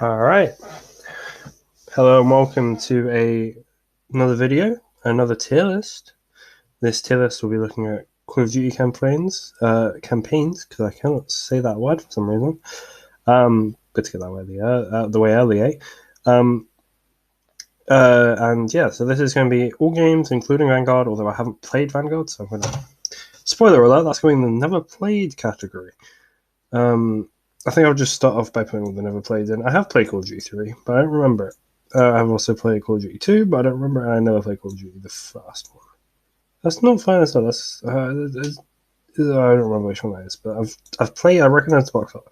All right. Hello and welcome to another video, another tier list. This tier list will be looking at Call of Duty campaigns, because I cannot say that word for some reason. Good to get that word out the way early, eh? Um, and yeah, so this is going to be all games, including Vanguard, although I haven't played Vanguard, so I'm going to... Spoiler alert, that's going in the never played category. I think I'll just start off by putting all the never played in. I have played Call of Duty 3, but I don't remember it. I've also played Call of Duty 2, but I don't remember. I never played Call of Duty the first one. That's not fine. That's not. I don't remember which one that is, but I've played. I recognize the box art.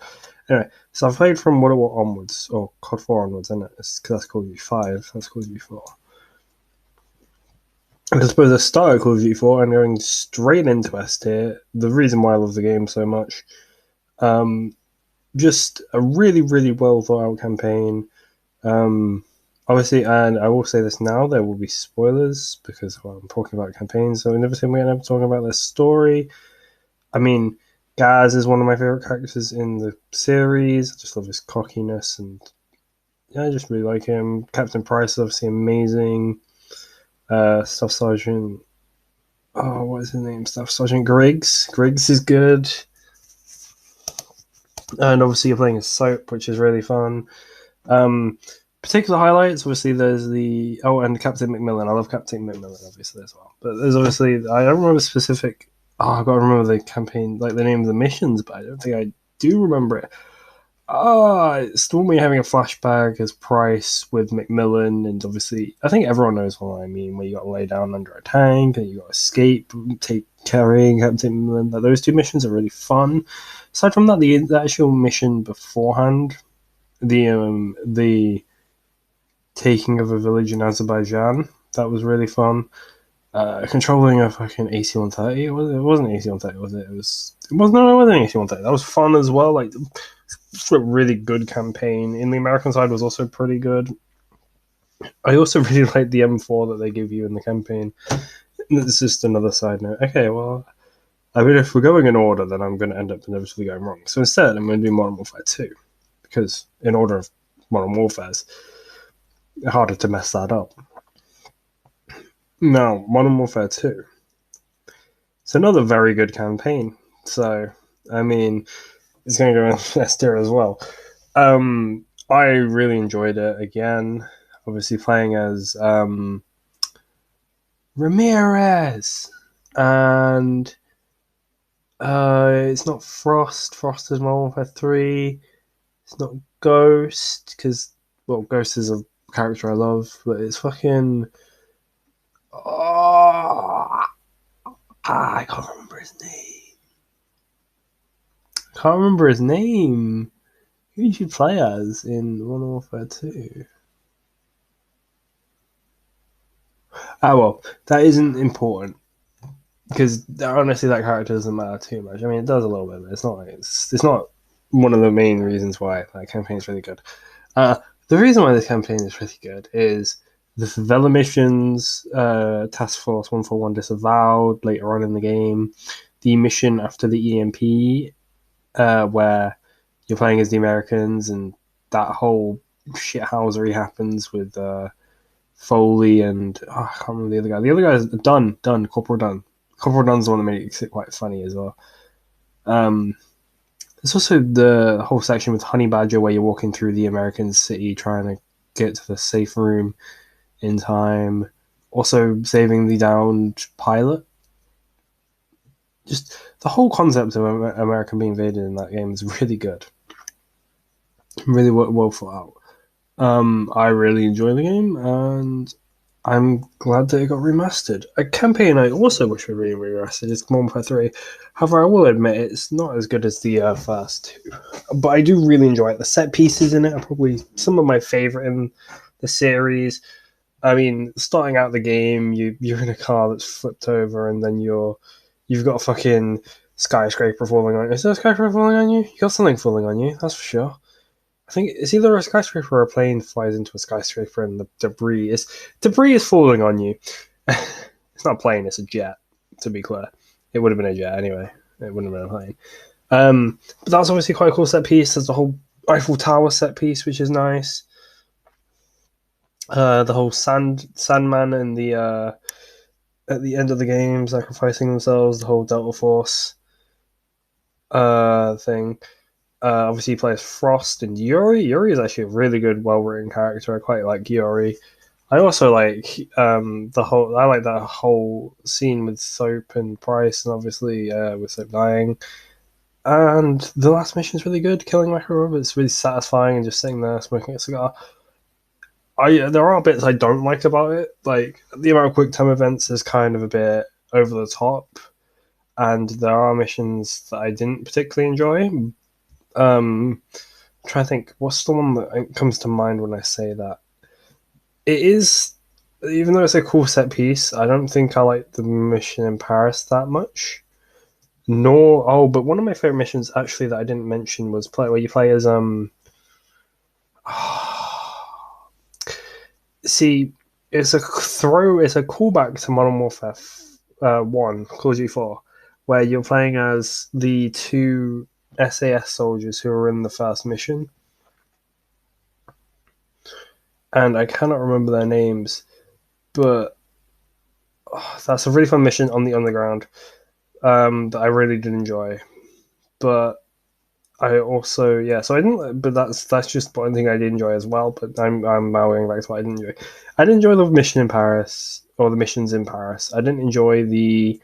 Anyway, so I've played from World War onwards, or COD 4 onwards, isn't it? Because that's Call of Duty 5. That's Call of Duty 4. I suppose I started Call of Duty 4 and going straight into S tier. The reason why I love the game so much. Just a really, really well thought out campaign. Obviously, and I will say this now, there will be spoilers because I'm talking about campaigns, so in everything we're going to be talking about the story. I mean, Gaz is one of my favorite characters in the series. I just love his cockiness, and yeah, I just really like him. Captain Price is obviously amazing. Staff Sergeant, what is his name? Staff Sergeant Griggs. Griggs is good. And obviously, you're playing as Soap, which is really fun. Particular highlights, obviously, there's and Captain McMillan. I love Captain McMillan, obviously, as well. But there's obviously, I don't remember specific. I've got to remember the campaign, like the name of the missions, but I don't think I do remember it. It's the one where you're having a flashback as Price with McMillan, and obviously, I think everyone knows what I mean, where you got to lay down under a tank and you got to escape, carrying Captain McMillan. Like, those two missions are really fun. Aside from that, the actual mission beforehand, the taking of a village in Azerbaijan, that was really fun. Controlling a fucking AC-130. It wasn't AC-130, was it? It wasn't AC-130. That was fun as well. Like, it's a really good campaign. In the American side was also pretty good. I also really like the M4 that they give you in the campaign. This is just another side note. Okay, well, I mean, if we're going in order, then I'm going to end up inevitably going wrong. So instead, I'm going to do Modern Warfare 2. Because in order of Modern Warfare's, harder to mess that up. Now, Modern Warfare 2. It's another very good campaign. So, I mean, it's going to go in S tier as well. I really enjoyed it again. Obviously, playing as Ramirez. And it's not Frost. Frost is Modern Warfare 3. It's not Ghost, because, well, Ghost is a character I love, but it's fucking... I can't remember his name. Who did you play as in Modern Warfare 2? Well, that isn't important. Because honestly, that character doesn't matter too much. I mean, it does a little bit, but it's not one of the main reasons why that campaign is really good. The reason why this campaign is really good is the favela missions, Task Force 141 disavowed later on in the game, the mission after the EMP, where you're playing as the Americans, and that whole shithousery happens with Foley and I can't remember the other guy. The other guy is Dunn, Corporal Dunn. Corporal Dunn's the one that makes it quite funny as well. There's also the whole section with Honey Badger where you're walking through the American city trying to get to the safe room in time. Also saving the downed pilot. Just the whole concept of America being invaded in that game is really good. Really well thought out. I really enjoy the game, and I'm glad that it got remastered. A campaign I also wish would be remastered is Modern Warfare 3. However, I will admit it's not as good as the first two. But I do really enjoy it. The set pieces in it are probably some of my favourite in the series. I mean, starting out the game, you're in a car that's flipped over, and then you've got a fucking skyscraper falling on you. Is there a skyscraper falling on you? You got something falling on you, that's for sure. I think it's either a skyscraper or a plane flies into a skyscraper and the debris is falling on you. It's not a plane, it's a jet, to be clear. It would have been a jet anyway. It wouldn't have been a plane. But that's obviously quite a cool set piece. There's a whole Eiffel Tower set piece, which is nice. The whole Sandman and the at the end of the game sacrificing themselves, the whole Delta Force thing. Obviously, he plays Frost and Yuri. Yuri is actually a really good, well-written character. I quite like Yuri. I also like the whole. I like that whole scene with Soap and Price, and obviously with Soap dying. And the last mission is really good. Killing Micro Robots really satisfying, and just sitting there smoking a cigar. There are bits I don't like about it. Like the amount of quick time events is kind of a bit over the top, and there are missions that I didn't particularly enjoy. I'm trying to think, what's the one that comes to mind when I say that? It is, even though it's a cool set piece, I don't think I like the mission in Paris that much. Nor, but one of my favorite missions actually that I didn't mention was where you play as see, it's a callback to Modern Warfare 1, Call of Duty 4, where you're playing as the two SAS soldiers who were in the first mission. And I cannot remember their names, but that's a really fun mission on the underground that I really did enjoy. But I also so I didn't. But that's just one thing I did enjoy as well. But I'm now going back to what I didn't enjoy. I didn't enjoy the mission in Paris or the missions in Paris. I didn't enjoy the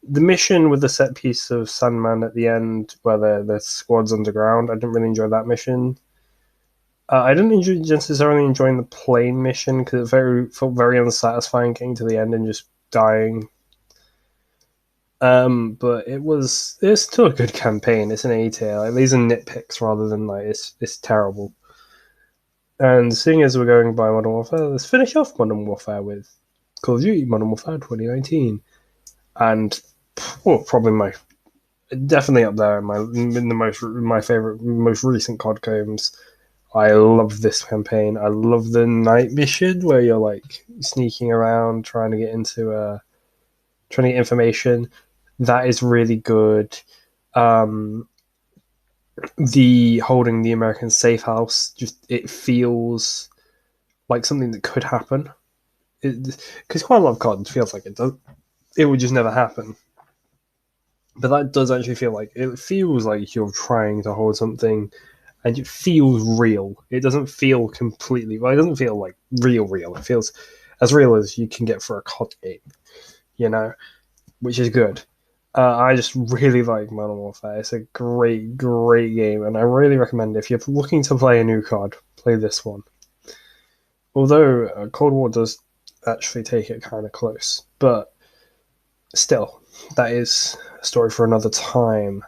mission with the set piece of Sandman at the end where the squad's underground. I didn't really enjoy that mission. I didn't necessarily enjoy the plane mission because it felt very unsatisfying getting to the end and just dying. But it's still a good campaign. It's an A tier. Like, these are nitpicks rather than like it's terrible. And seeing as we're going by Modern Warfare, let's finish off Modern Warfare with Call of Duty Modern Warfare 2019, and probably definitely up there in my favorite most recent COD games. I love this campaign. I love the night mission where you're like sneaking around trying to get information. That is really good. The holding the American safe house, it feels like something that could happen. Because quite a lot of COD feels like it would just never happen. But that does actually feel like it feels like you're trying to hold something, and it feels real. It doesn't feel completely. Well, it doesn't feel like real. It feels as real as you can get for a COD game, which is good. I just really like Modern Warfare. It's a great, great game, and I really recommend it. If you're looking to play a new COD, play this one. Although Cold War does actually take it kind of close, but still, that is a story for another time.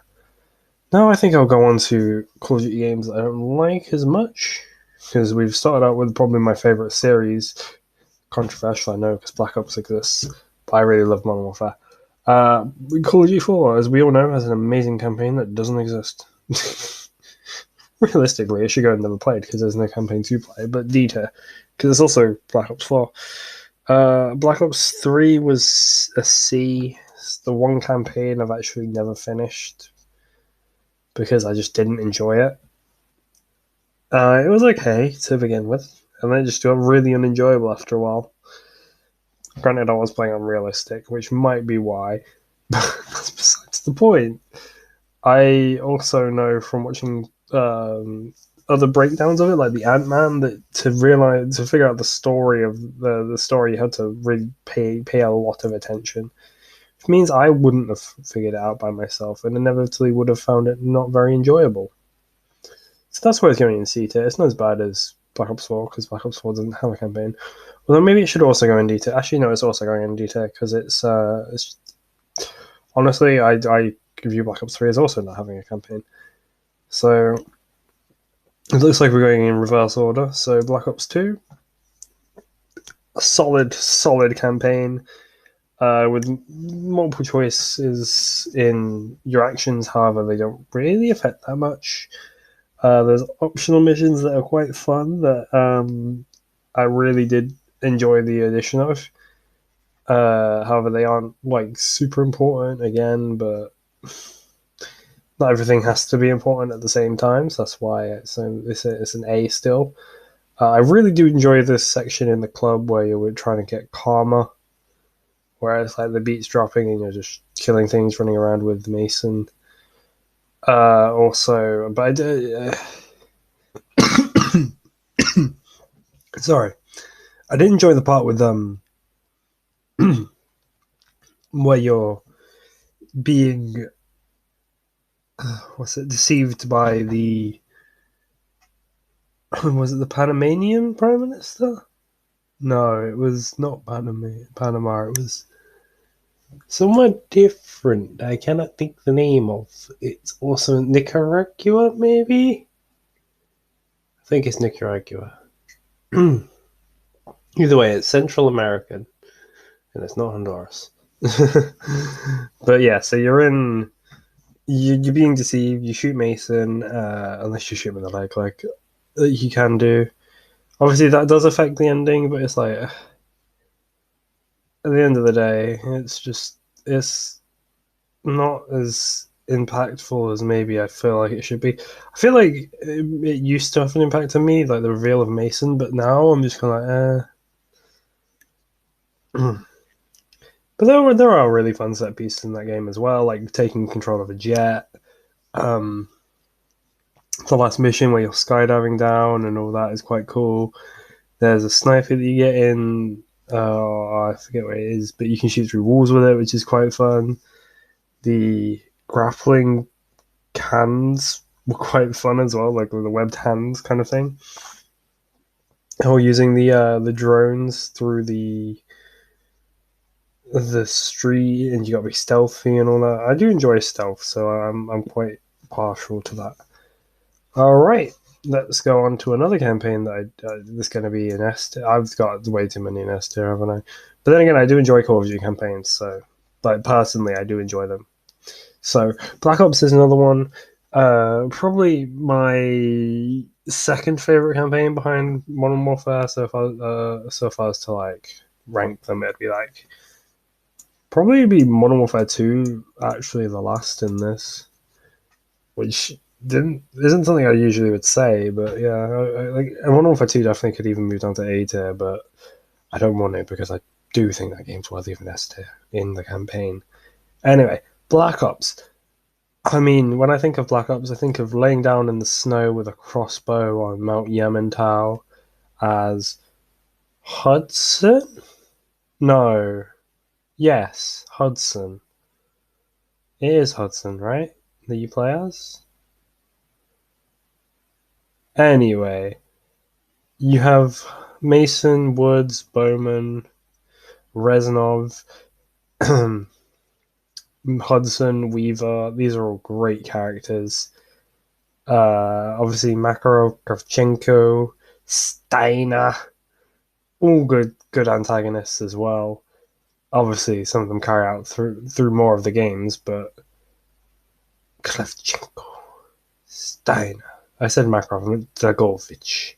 Now I think I'll go on to Call of Duty games that I don't like as much, because we've started out with probably my favourite series. Controversial, I know, because Black Ops exists, but I really love Modern Warfare. Call of Duty 4, as we all know, has an amazing campaign that doesn't exist. Realistically, it should go and never played because there's no campaign to play, but Dita, because it's also Black Ops 4. Black Ops 3 was a C. It's the one campaign I've actually never finished because I just didn't enjoy it. It was okay to begin with, and then it just got really unenjoyable after a while. Granted, I was playing on realistic, which might be why, but that's besides the point. I also know from watching other breakdowns of it, like the Ant-Man, that to figure out the story of the story, you had to really pay a lot of attention, which means I wouldn't have figured it out by myself, and inevitably would have found it not very enjoyable. So that's why it's going in C tier. It's not as bad as Black Ops 4 because Black Ops 4 doesn't have a campaign. Although maybe it should also go in D tier. Actually, no, it's also going in D tier because it's honestly, I view Black Ops 3 as also not having a campaign. So it looks like we're going in reverse order. So Black Ops 2, a solid campaign with multiple choices in your actions. However, they don't really affect that much. There's optional missions that are quite fun that I really did enjoy the addition of. However, they aren't like super important again, but not everything has to be important at the same time, so that's why it's an A still. I really do enjoy this section in the club where you're trying to get karma, where it's like the beat's dropping and you're just killing things, running around with Mason. Also, but I did. Sorry, I did enjoy the part with where you're being deceived by the was it the Panamanian Prime Minister? No, it was not Panama. It was somewhere different. I cannot think the name of. It's also Nicaragua, maybe. I think it's Nicaragua. Either way, it's Central American, and it's not Honduras. But yeah, so you're being deceived. You shoot Mason, unless you shoot him in the leg, like you can do. Obviously, that does affect the ending, but it's like at the end of the day, it's not as impactful as maybe I feel like it should be. I feel like it used to have an impact on me, like the reveal of Mason, but now I'm just kind of like, But there are really fun set pieces in that game as well, like taking control of a jet. Um, the last mission where you're skydiving down and all that is quite cool. There's a sniper that you get in. I forget what it is, but you can shoot through walls with it, which is quite fun. The grappling hands were quite fun as well, like with the webbed hands kind of thing. Or using the drones through the street, and you got to be stealthy and all that. I do enjoy stealth, so I'm quite partial to that. All right, let's go on to another campaign that there's going to be an S tier. I've got way too many in S tier, haven't I? But then again, I do enjoy Call of Duty campaigns, so like personally, I do enjoy them. So Black Ops is another one. Probably my second favorite campaign behind Modern Warfare. So if I was to like rank them, it'd be like probably be Modern Warfare 2, actually the last in this, which isn't something I usually would say, but yeah, like Modern Warfare 2 definitely could even move down to A tier, but I don't want it because I do think that game's worthy of an S tier in the campaign. Anyway, Black Ops. I mean, when I think of Black Ops, I think of laying down in the snow with a crossbow on Mount Yamantau as Hudson? No. Yes, Hudson. It is Hudson, right? That you play as? Anyway, you have Mason, Woods, Bowman, Reznov, Hudson, Weaver. These are all great characters. Obviously, Makarov, Kravchenko, Steiner. All good antagonists as well. Obviously, some of them carry out through more of the games, but Kravchenko, Steiner. I said Makarov, Dragovich.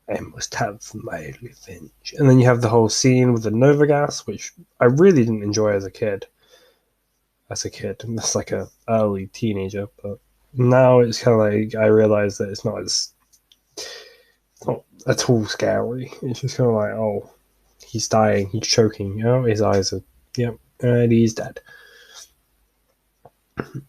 I must have my revenge. And then you have the whole scene with the Nova gas, which I really didn't enjoy as a kid. That's like a early teenager, but now it's kind of like I realize that it's not at all scary. It's just kind of like, oh, he's dying, he's choking, his eyes are, yep, and he's dead.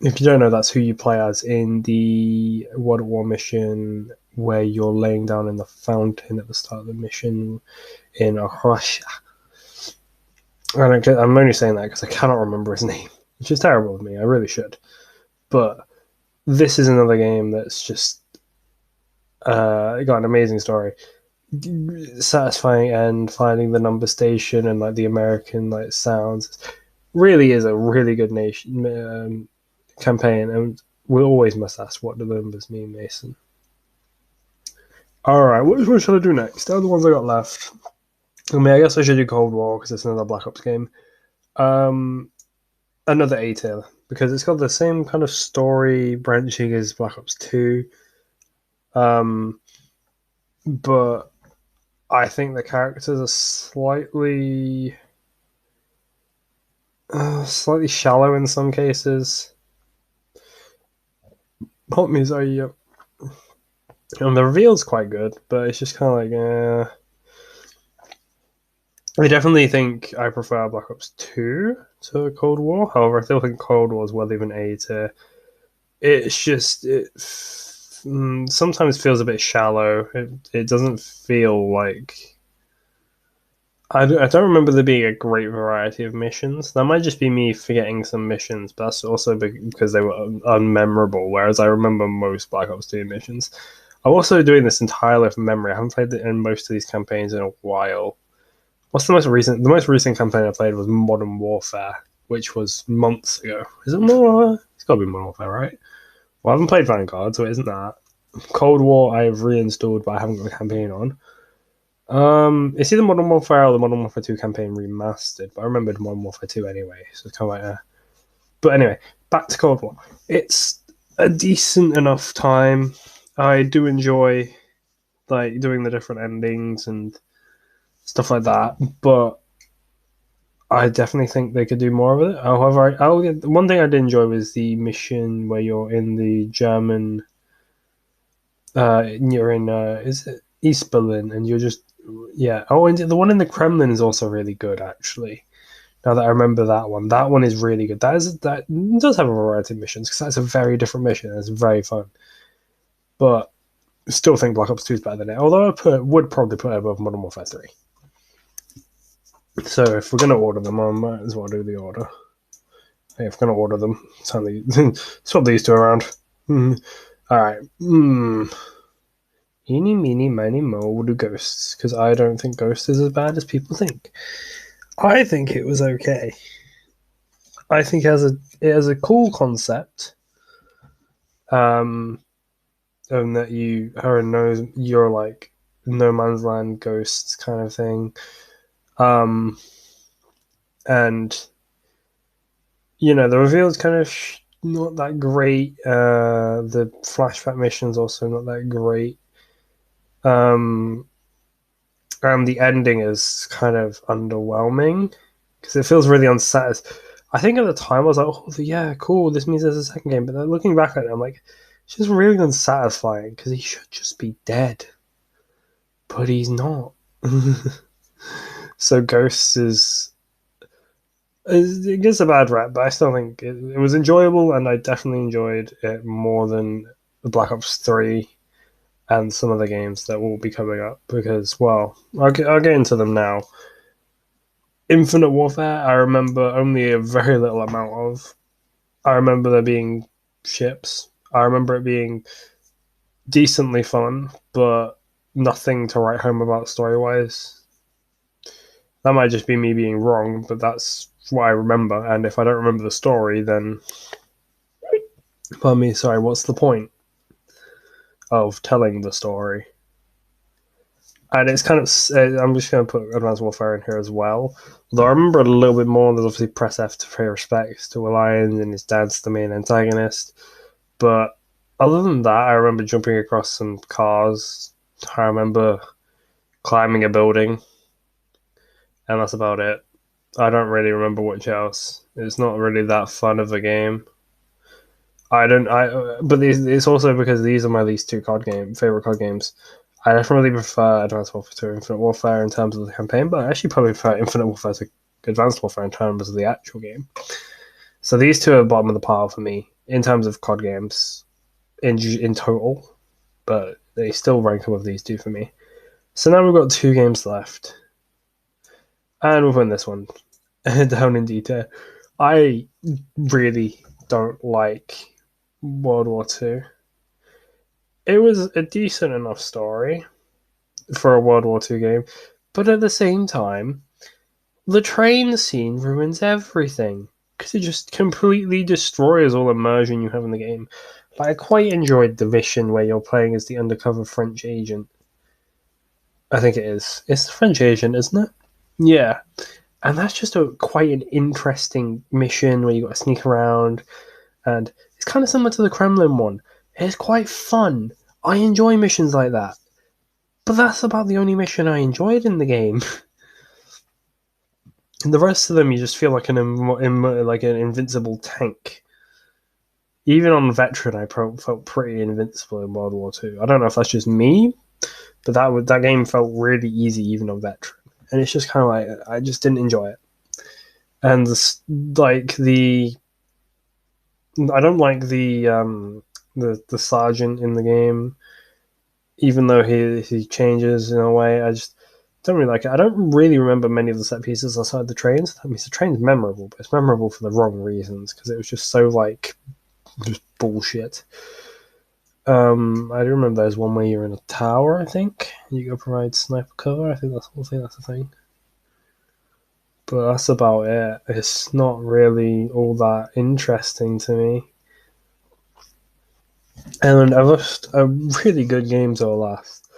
If you don't know, that's who you play as in the World at War mission where you're laying down in the fountain at the start of the mission in Russia. I'm only saying that because I cannot remember his name, which is terrible of me. I really should. But this is another game that's just got an amazing story, satisfying end, finding the number station and like the American like sounds. Really is a really good campaign, and we always must ask, what do the numbers mean, Mason? All right, which one should I do next? They're the ones I got left. I mean, I guess I should do Cold War because it's another Black Ops game. Another A tier because it's got the same kind of story branching as Black Ops 2. But I think the characters are slightly shallow in some cases. Hot me, sorry, yeah. And the reveal's quite good, but it's just kind of like, I definitely think I prefer Black Ops 2 to Cold War. However, I still think Cold War is well even A tier. It's just, sometimes feels a bit shallow. It doesn't feel like. I don't remember there being a great variety of missions. That might just be me forgetting some missions, but that's also because they were unmemorable, whereas I remember most Black Ops 2 missions. I'm also doing this entirely from memory. I haven't played in most of these campaigns in a while. What's the most recent? The most recent campaign I played was Modern Warfare, which was months ago. Is it more? It's got to be Modern Warfare, right? Well, I haven't played Vanguard, so it isn't that. Cold War I've reinstalled, but I haven't got the campaign on. It's either Modern Warfare or the Modern Warfare 2 campaign remastered, but I remembered Modern Warfare 2 anyway, so it's kind of like, But anyway, back to Cold War. It's a decent enough time. I do enjoy like doing the different endings and stuff like that, but I definitely think they could do more of it. However, one thing I did enjoy was the mission where you're in the German. You're in is it East Berlin, and you're just yeah. Oh, and the one in the Kremlin is also really good, actually. Now that I remember that one is really good. That does have a variety of missions because that's a very different mission. It's very fun, but I still think Black Ops 2 is better than it. Although would probably put it above Modern Warfare 3. So if we're gonna order them, I might as well do the order. Hey, if we're gonna order them, swap these two around. All right. Eeny, meeny, miny, mo, we'll do Ghosts, because I don't think Ghost is as bad as people think. I think it was okay. I think it has a cool concept. And that you're like no man's land ghosts kind of thing. And the reveal is kind of not that great. The flashback mission's also not that great. And the ending is kind of underwhelming because it feels really unsatisfying. I think at the time I was like, oh yeah, cool, this means there's a second game. But then looking back at it, I'm like, it's just really unsatisfying because he should just be dead, but he's not. So Ghosts it gets a bad rap, but I still think it was enjoyable, and I definitely enjoyed it more than Black Ops 3 and some of the games that will be coming up because, well, I'll get into them now. Infinite Warfare, I remember only a very little amount of. I remember there being ships. I remember it being decently fun, but nothing to write home about story-wise. That might just be me being wrong, but that's what I remember. And if I don't remember the story, then pardon me, sorry, what's the point of telling the story? And it's kind of, I'm just going to put Advanced Warfare in here as well. Although I remember a little bit more, there's obviously press F to pay respects to Alliance, and his dad's the main antagonist. But other than that, I remember jumping across some cars. I remember climbing a building. And that's about it. I don't really remember much else. It's not really that fun of a game. But it's also because these are my least two favorite COD games. I definitely prefer Advanced Warfare to Infinite Warfare in terms of the campaign, but I actually probably prefer Infinite Warfare to Advanced Warfare in terms of the actual game. So these two are bottom of the pile for me in terms of COD games in total, but they still rank above these two for me. So now we've got 2 games left, and we'll win this one down in detail. I really don't like World War II. It was a decent enough story for a World War II game, but at the same time, the train scene ruins everything because it just completely destroys all immersion you have in the game. Like, I quite enjoyed the mission where you're playing as the undercover French agent. I think it is. It's the French agent, isn't it? Yeah. And that's just quite an interesting mission where you got to sneak around, and it's kind of similar to the Kremlin one. It's quite fun. I enjoy missions like that. But that's about the only mission I enjoyed in the game. And the rest of them, you just feel like an invincible tank. even on veteran, I felt pretty invincible in World War II. I don't know if that's just me, but that game felt really easy even on veteran, and it's just kind of like I just didn't enjoy it. And I don't like the sergeant in the game, even though he changes in a way. I just don't really like it. I don't really remember many of the set pieces outside the trains. I mean, the train's memorable, but it's memorable for the wrong reasons because it was just so like just bullshit. I do remember there's one where you're in a tower. I think you go provide sniper cover. I think that's the thing. But that's about it. It's not really all that interesting to me. And I've lost a really good game to last.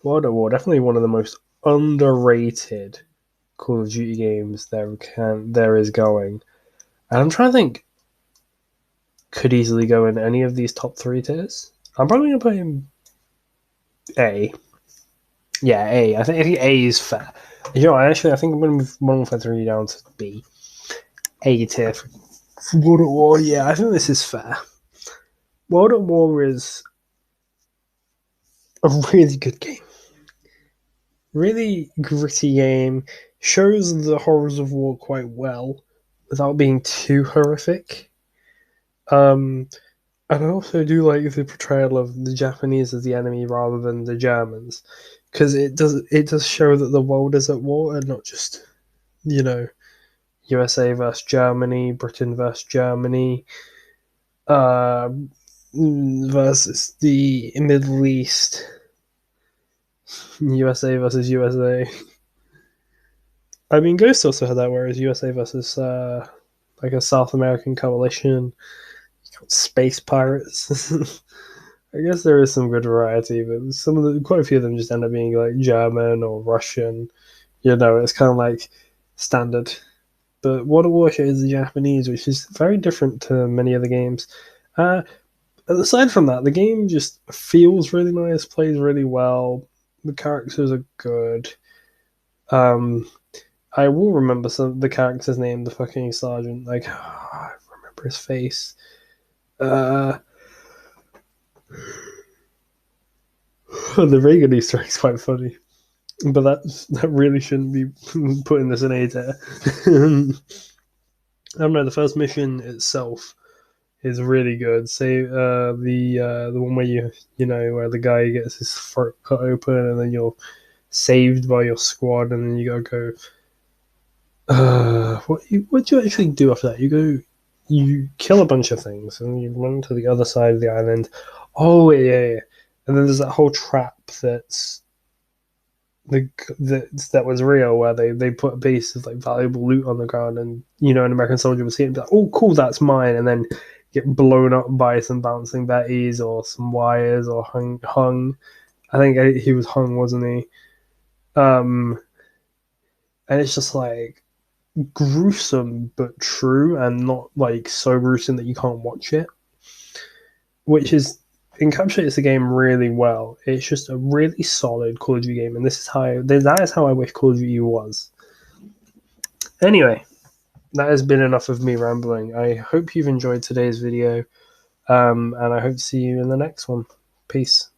World at War, definitely one of the most underrated Call of Duty games there is going. And I'm trying to think, could easily go in any of these top 3 tiers. I'm probably gonna put him A. Yeah, A. I think A is fair. You know, I think I'm gonna move Modern Warfare 3 down to B. A tier for World at War. Yeah, I think this is fair. World at War is a really good game. Really gritty game. Shows the horrors of war quite well without being too horrific. And I also do like the portrayal of the Japanese as the enemy rather than the Germans, because it does show that the world is at war and not just, you know, USA versus Germany, Britain versus Germany, versus the Middle East, USA versus USA. I mean, Ghost also had that, whereas USA versus like a South American coalition, space pirates. I guess there is some good variety, but quite a few of them just end up being like German or Russian. You know, it's kind of like standard. But World of Warship is the Japanese, which is very different to many other games. Aside from that, the game just feels really nice, plays really well. The characters are good. I will remember the character's name, the fucking sergeant. Like, I remember his face. The Reagan Easter egg is quite funny, but that really shouldn't be putting this in A tier. I don't know. The first mission itself is really good. Say the one where you know where the guy gets his throat cut open and then you're saved by your squad and then you gotta go. What do you actually do after that? You kill a bunch of things and you run to the other side of the island. Oh yeah. And then there's that whole trap that was real, where they put a piece of like valuable loot on the ground, and you know an American soldier would see it and be like, "Oh, cool, that's mine," and then get blown up by some bouncing betties or some wires or hung. I think he was hung, wasn't he? And it's just like gruesome but true, and not like so gruesome that you can't watch it, which encapsulates the game really well. It's just a really solid Call of Duty game, and that is how I wish Call of Duty was. Anyway, that has been enough of me rambling. I hope you've enjoyed today's video, and I hope to see you in the next one. Peace.